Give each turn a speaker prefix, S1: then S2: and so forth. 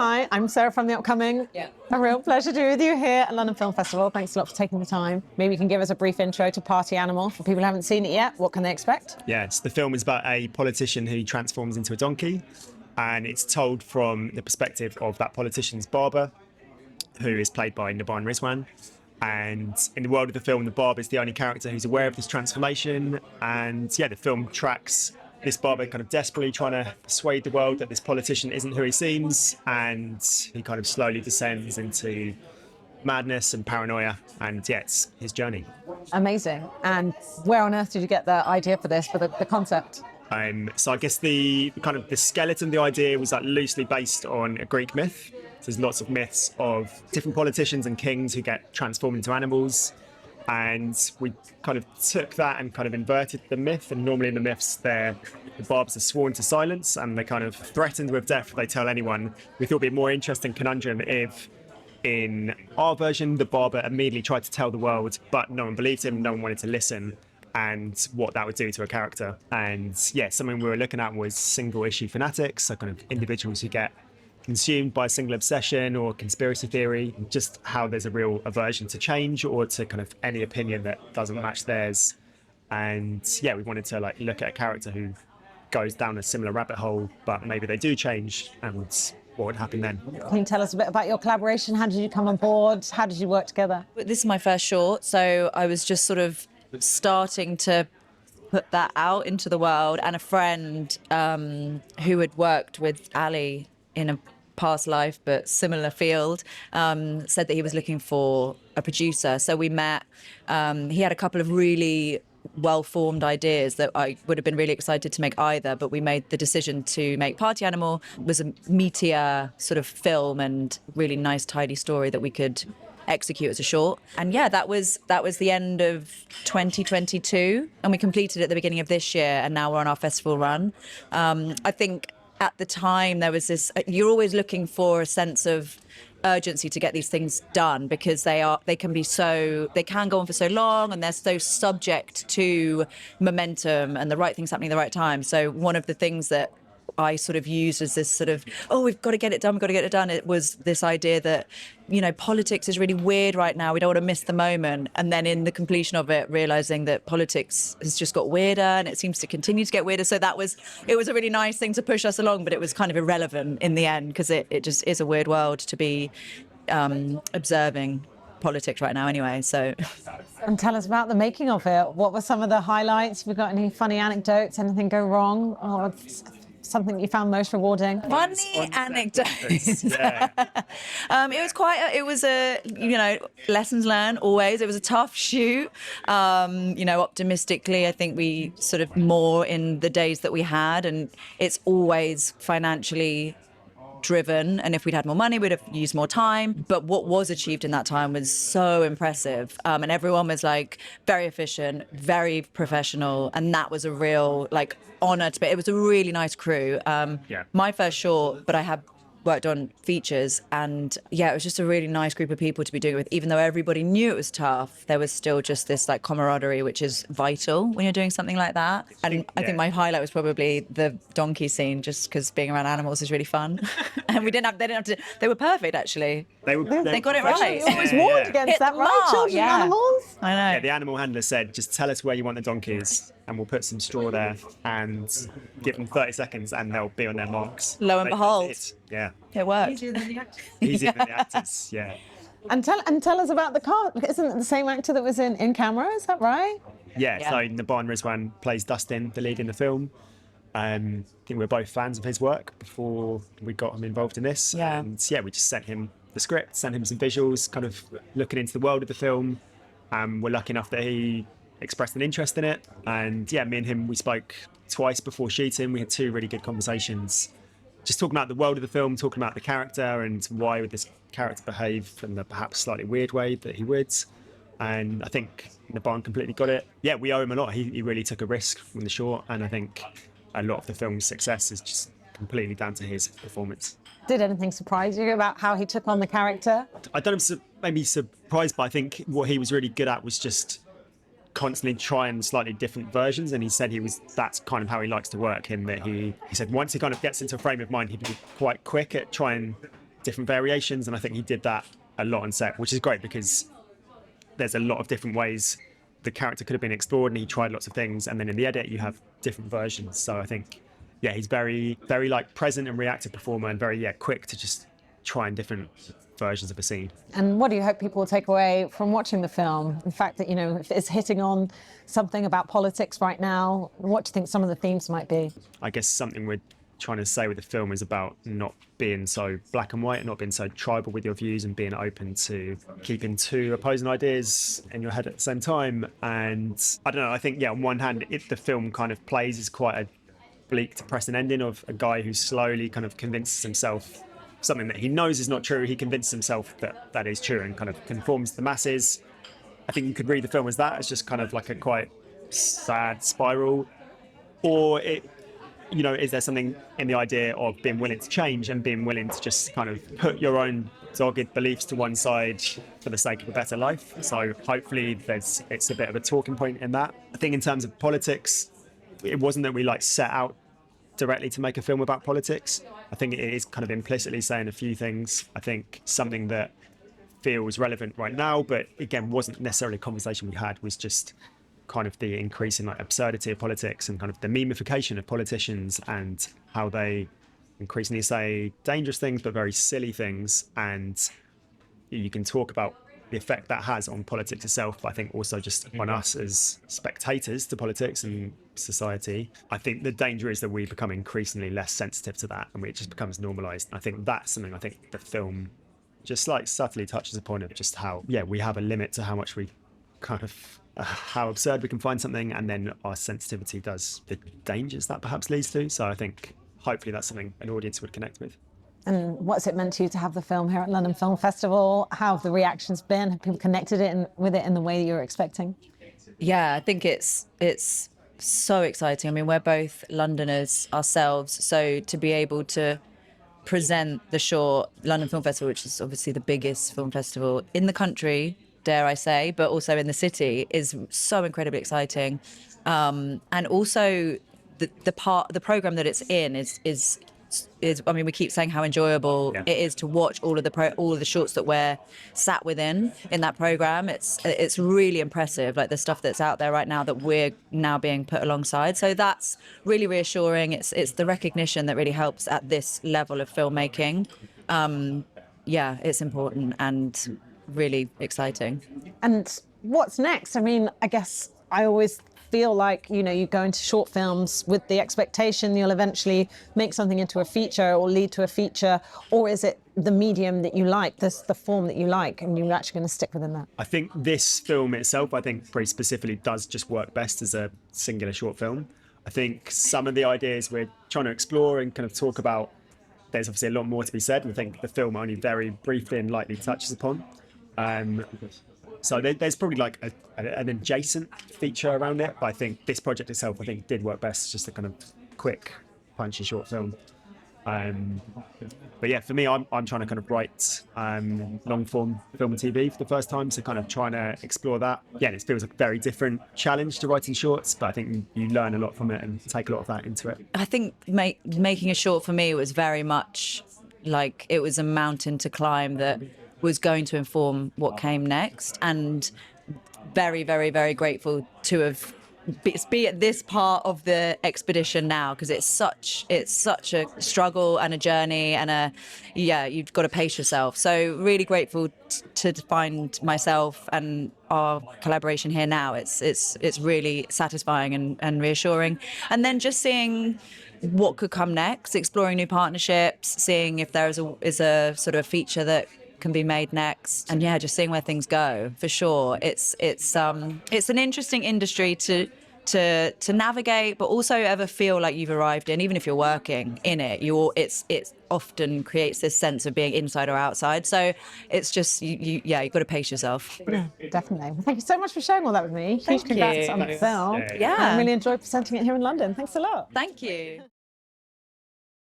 S1: Hi, I'm Sarah from the upcoming. A real pleasure to be with you here at London Film Festival. Thanks a lot for taking the time. Maybe you can give us a brief intro to Party Animal. For people who haven't seen it yet, what can they expect?
S2: Yes, the film is about a politician who transforms into a donkey, and it's told from the perspective of that politician's barber, who is played by Nabhaan Rizwan. And in the world of the film, the barber is the only character who's aware of this transformation. And yeah, the film tracks this barber kind of desperately trying to persuade the world that this politician isn't who he seems, and he kind of slowly descends into madness and paranoia, and yeah, it's his journey.
S1: Amazing. And where on earth did you get the idea for this, for the concept?
S2: So I guess the kind of the skeleton, the idea was like loosely based on a Greek myth. So there's lots of myths of different politicians and kings who get transformed into animals. And we kind of took that and kind of inverted the myth. And normally in the myths, the barbers are sworn to silence and they're kind of threatened with death if they tell anyone. We thought it'd be a more interesting conundrum if in our version, the barber immediately tried to tell the world, but no one believed him, no one wanted to listen, and what that would do to a character. And yeah, something we were looking at was single issue fanatics, so kind of individuals who get consumed by a single obsession or conspiracy theory, just how there's a real aversion to change or to kind of any opinion that doesn't match theirs. And yeah, we wanted to like look at a character who goes down a similar rabbit hole, but maybe they do change, and what would happen then.
S1: Can you tell us a bit about your collaboration? How did you come on board? How did you work together?
S3: This is my first short, so I was just sort of starting to put that out into the world, and a friend who had worked with Ali in a past life but similar field said that he was looking for a producer. So we met. He had a couple of really well-formed ideas that I would have been really excited to make either, but we made the decision to make Party Animal. It was a meatier sort of film and really nice tidy story that we could execute as a short. And yeah, that was the end of 2022, and we completed it at the beginning of this year, and now we're on our festival run. I think at the time there was this, you're always looking for a sense of urgency to get these things done, because they can go on for so long, and they're so subject to momentum and the right things happening at the right time. So one of the things that I sort of used as this sort of, we've got to get it done. It was this idea that, politics is really weird right now. We don't want to miss the moment. And then in the completion of it, realizing that politics has just got weirder and it seems to continue to get weirder. So it was a really nice thing to push us along, but it was kind of irrelevant in the end, because it just is a weird world to be observing politics right now anyway. So
S1: And tell us about the making of it. What were some of the highlights? Have you got any funny anecdotes? Anything go wrong? Or something you found most rewarding?
S3: Funny anecdotes.
S2: Yeah.
S3: It was lessons learned always. It was a tough shoot. Optimistically, I think we sort of more in the days that we had, and it's always financially driven, and if we'd had more money we'd have used more time, but what was achieved in that time was so impressive, and everyone was like very efficient, very professional, and that was a real honor to be. It was a really nice crew. My first short, but I have worked on features, and it was just a really nice group of people to be doing it with. Even though everybody knew it was tough, there was still just this camaraderie, which is vital when you're doing something like that. And I think my highlight was probably the donkey scene, just because being around animals is really fun. And they didn't have to. They were perfect, actually.
S2: They
S3: got it right.
S1: You always warned against that, right? Children and animals.
S3: I know.
S2: Yeah, the animal handler said, just tell us where you want the donkeys and we'll put some straw there and give them 30 seconds and they'll be on their marks.
S3: Lo and behold. It worked.
S2: Easier than the actors, yeah.
S1: And tell us about the cast. Isn't it the same actor that was in Camera? Is that right?
S2: Yeah, so Nabhaan Rizwan plays Dustin, the lead in the film. I think we're both fans of his work before we got him involved in this.
S3: Yeah.
S2: And we just sent him the script, sent him some visuals, kind of looking into the world of the film. We're lucky enough that he expressed an interest in it. And me and him, we spoke twice before shooting. We had 2 really good conversations, just talking about the world of the film, talking about the character and why would this character behave in the perhaps slightly weird way that he would. And I think Nabhaan completely got it. Yeah, we owe him a lot. He really took a risk from the short, and I think a lot of the film's success is just completely down to his performance.
S1: Did anything surprise you about how he took on the character?
S2: I don't know, maybe surprised, but I think what he was really good at was just constantly trying slightly different versions, and he said that's kind of how he likes to work, in that he said once he kind of gets into a frame of mind, he'd be quite quick at trying different variations, and I think he did that a lot on set, which is great because there's a lot of different ways the character could have been explored, and he tried lots of things, and then in the edit you have different versions. So I think, yeah, he's very, very like present and reactive performer, and very quick to just try in different versions of a scene.
S1: And what do you hope people will take away from watching the film? The fact that, if it's hitting on something about politics right now, what do you think some of the themes might be?
S2: I guess something we're trying to say with the film is about not being so black and white, and not being so tribal with your views, and being open to keeping two opposing ideas in your head at the same time. And I don't know, I think, on one hand, the film kind of plays as quite a bleak, depressing ending of a guy who slowly kind of convinces himself something that he knows is not true. He convinces himself that that is true and kind of conforms to the masses. I think you could read the film as that, as just kind of like a quite sad spiral. Or is there something in the idea of being willing to change and being willing to just kind of put your own dogged beliefs to one side for the sake of a better life? So hopefully it's a bit of a talking point in that. I think in terms of politics, it wasn't that we set out directly to make a film about politics. I think it is kind of implicitly saying a few things. I think something that feels relevant right now, but again, wasn't necessarily a conversation we had, was just kind of the increasing absurdity of politics and kind of the memification of politicians, and how they increasingly say dangerous things but very silly things. And you can talk about the effect that has on politics itself, but I think also just on us as spectators to politics and society. I think the danger is that we become increasingly less sensitive to that, and it just becomes normalised. I think that's something I think the film just subtly touches upon, of just how we have a limit to how much we kind of how absurd we can find something, and then our sensitivity does the dangers that perhaps leads to. So I think hopefully that's something an audience would connect with.
S1: And what's it meant to you to have the film here at London Film Festival? How have the reactions been? Have people connected with it in the way you were expecting?
S3: Yeah, I think it's so exciting. I mean, we're both Londoners ourselves, so to be able to present the short London Film Festival, which is obviously the biggest film festival in the country, dare I say, but also in the city, is so incredibly exciting. And also the program that it's in is I mean, we keep saying how enjoyable it is to watch all of the shorts that we're sat within in that program. It's really impressive, like the stuff that's out there right now that we're now being put alongside. So that's really reassuring. It's the recognition that really helps at this level of filmmaking. It's important and really exciting.
S1: And what's next? I mean, I guess I always feel like, you go into short films with the expectation you'll eventually make something into a feature or lead to a feature, or is it the medium that you like, the form that you like, and you're actually going to stick within that?
S2: I think this film itself, I think very specifically, does just work best as a singular short film. I think some of the ideas we're trying to explore and kind of talk about, there's obviously a lot more to be said. I think the film only very briefly and lightly touches upon. So there's probably an adjacent feature around it, but I think this project itself, did work best, just a kind of quick, punchy short film. But yeah, for me, I'm trying to kind of write long form film and TV for the first time, so kind of trying to explore that. Yeah, it feels like a very different challenge to writing shorts, but I think you learn a lot from it and take a lot of that into it.
S3: I think making a short for me was very much like it was a mountain to climb that was going to inform what came next, and very, very, very grateful to have be at this part of the expedition now, because it's such a struggle and a journey, and you've got to pace yourself. So really grateful to find myself and our collaboration here now. It's really satisfying and reassuring, and then just seeing what could come next, exploring new partnerships, seeing if there is a sort of feature that can be made next, and just seeing where things go. For sure, it's an interesting industry to navigate, but also ever feel like you've arrived in. Even if you're working in it, it often creates this sense of being inside or outside. So it's just you've got to pace yourself.
S1: Yeah, definitely. Well, thank you so much for sharing all that with me.
S3: Thank
S1: Huge congrats
S3: you.
S1: on the film.
S3: Yeah.
S1: I really enjoyed presenting it here in London. Thanks a lot.
S3: Thank you.